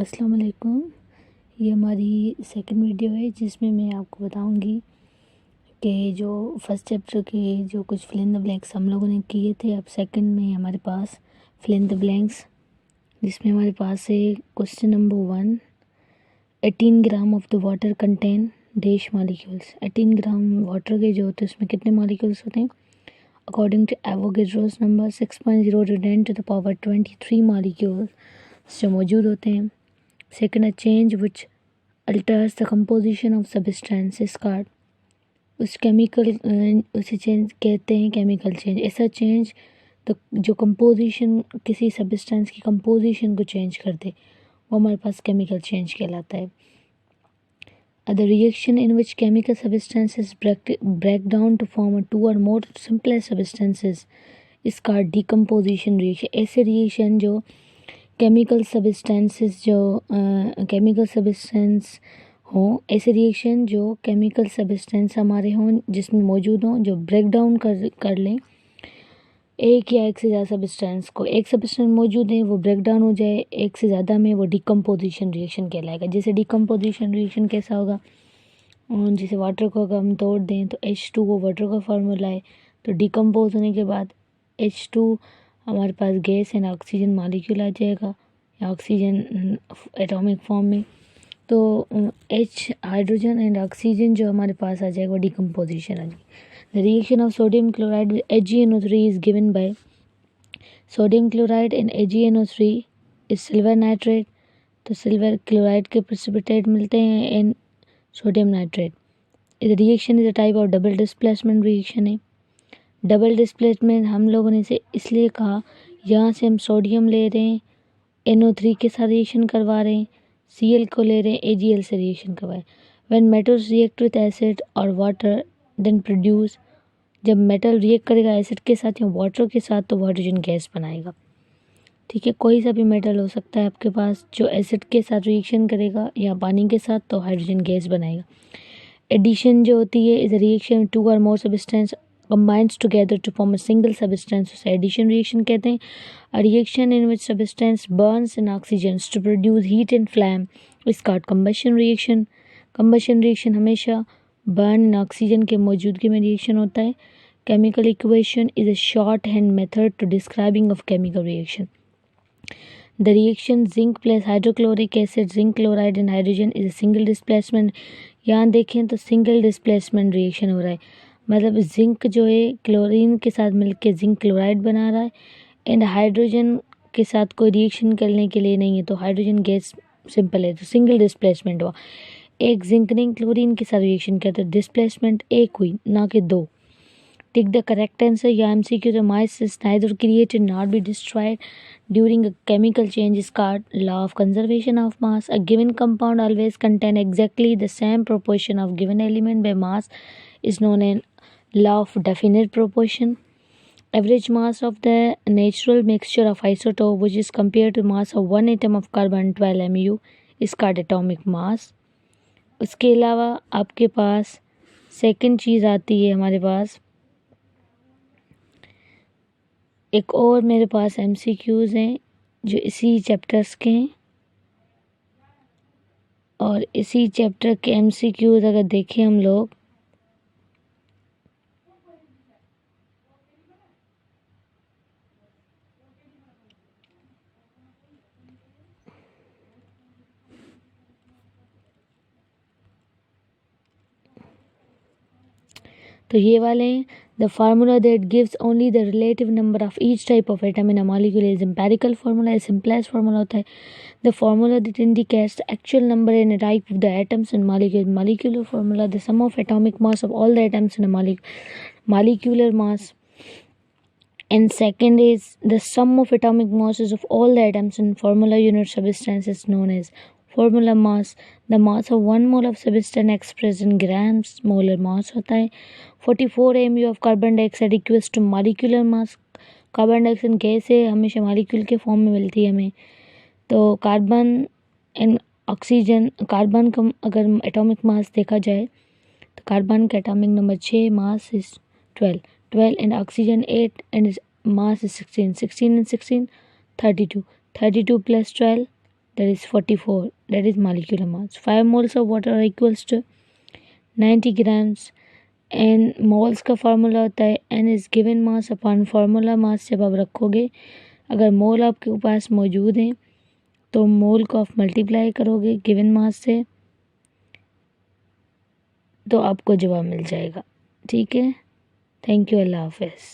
अस्सलाम वालेकुम। ये हमारी सेकंड वीडियो है जिसमें मैं आपको बताऊंगी कि जो फर्स्ट चैप्टर के जो कुछ फिल इन द ब्लैंक्स हम लोगों ने किए थे, अब सेकंड में हमारे पास फिल इन द ब्लैंक्स, जिसमें हमारे पास है question number 1। 18 gram of the water contain dash molecules. 18 gram water के जो होते हैं उसमें कितने मॉलिक्यूल्स होते हैं? According to Avogadro's number 6.0 to 10 to the power 23 molecules जो मौजूद होते हैं। Second, a change which alters the composition of substance is called, उस केमिकल उसे चेंज कहते हैं केमिकल चेंज। ऐसा चेंज तो जो कंपोजिशन किसी सब्सटेंस की कंपोजिशन को चेंज कर दे वो हमारे पास केमिकल चेंज कहलाता है। The reaction in which chemical substances break down to form two or more simple substances is called decomposition reaction. ऐसे रिएक्शन जो केमिकल सब्सटेंसेस हों, ऐसे रिएक्शन जो केमिकल सब्सटेंस हमारे हों जिसमें मौजूद हों, जो ब्रेक डाउन कर लें एक या एक से ज़्यादा सब्सटेंस को। एक सब्सटेंस मौजूद है वो ब्रेक डाउन हो जाए एक से ज़्यादा में, वो डिकम्पोजिशन रिएक्शन कहलाएगा। जैसे डिकम्पोजिशन रिएक्शन कैसा होगा, जैसे वाटर को अगर हम तोड़ दें तो H2O वाटर का फार्मूला है, तो डिकम्पोज होने के बाद H2 हमारे पास गैस एंड ऑक्सीजन मॉलिक्यूल आ जाएगा या ऑक्सीजन एटॉमिक फॉर्म में। तो H हाइड्रोजन एंड ऑक्सीजन जो हमारे पास आ जाएगा वो डिकम्पोजिशन आ जाएगी। The reaction of sodium chloride with AgNO3 is given by sodium chloride and AgNO3 is silver nitrate. तो सिल्वर क्लोराइड के प्रेसिपिटेट मिलते हैं एंड सोडियम नाइट्रेट। इस reaction is a type of double displacement reaction है। Double displacement हम लोगों ने से इसलिए कहा, यहाँ से हम सोडियम ले रहे हैं NO3 के साथ रिएक्शन करवा रहे हैं, Cl को ले रहे हैं AgL से रिएक्शन करवा रहे हैं। When metals react with acid और वाटर देन प्रोड्यूस, जब मेटल रिएक्ट करेगा एसिड के साथ या वाटर के साथ तो हाइड्रोजन गैस बनाएगा। ठीक है, कोई सा भी मेटल हो सकता है आपके पास जो एसिड के साथ रिएक्शन करेगा या पानी के साथ तो हाइड्रोजन गैस बनाएगा। एडिशन जो होती है is reaction to or more substance combines together to form a single substance, उसे एडिशन रिएक्शन कहते हैं। A reaction in which substance burns in oxygens to produce heat and flame is called combustion reaction। combustion reaction हमेशा burn in oxygen के मौजूदगी में reaction होता है। chemical equation is a shorthand method to describing of chemical reaction। The reaction zinc plus hydrochloric acid, zinc chloride and hydrogen is a single displacement। यहाँ देखें तो single displacement reaction हो रहा है, मतलब जिंक जो है क्लोरीन के साथ मिलकर जिंक क्लोराइड बना रहा है एंड हाइड्रोजन के साथ कोई रिएक्शन करने के लिए नहीं है, तो हाइड्रोजन गैस सिंपल है, तो सिंगल डिस्प्लेसमेंट हुआ। एक जिंक ने क्लोरीन के साथ रिएक्शन किया तो डिस्प्लेसमेंट एक हुई ना कि दो। टिक द करेक्ट आंसर या MCQ। The mass is neither created not be destroyed during a chemical change is called law of conservation of mass. A given compound always contain exactly the same proportion of given element by mass is known as law of definite proportion। Average mass of the natural mixture of isotope which is compared to mass of one atom of carbon 12 mu is called atomic mass। उसके अलावा आपके पास second चीज़ आती है, हमारे पास एक और मेरे पास MCQs हैं जो इसी चैप्टर्स के हैं, और इसी चैप्टर के MCQs अगर देखें हम लोग तो ये वाले हैं। The formula that gives only the relative number of each type of atom in a molecule is empirical formula, है सिंपलेस्ट फार्मूला होता है। The formula that indicates the actual number in a type of the atoms in molecule, molecular formula the sum of atomic mass of all the atoms in a molecular mass, and second is the sum of atomic masses of all the atoms in formula unit substance is known as formula mass। the mass of 1 mole of substance expressed in grams molar mass होता है। 44 mu of carbon dioxide equals to molecular mass। Carbon dioxide gas है, हमेशा molecule के form में मिलती है हमें, तो कार्बन एंड ऑक्सीजन, कार्बन का अगर एटॉमिक मास देखा जाए तो कार्बन का atomic number 6, mass is 12 and oxygen 8 and its mass is 16 and 16 32 plus 12 that is 44, that is molecular mass. 5 moles of water are equals to 90 grams and moles का formula होता है n is given mass upon formula mass. जब आप रखोगे, अगर मोल आपके पास मौजूद हैं तो मोल को आप मल्टीप्लाई करोगे गिवन मास से तो आपको जवाब मिल जाएगा। ठीक है, थैंक यू, अल्लाह हाफ़िज़।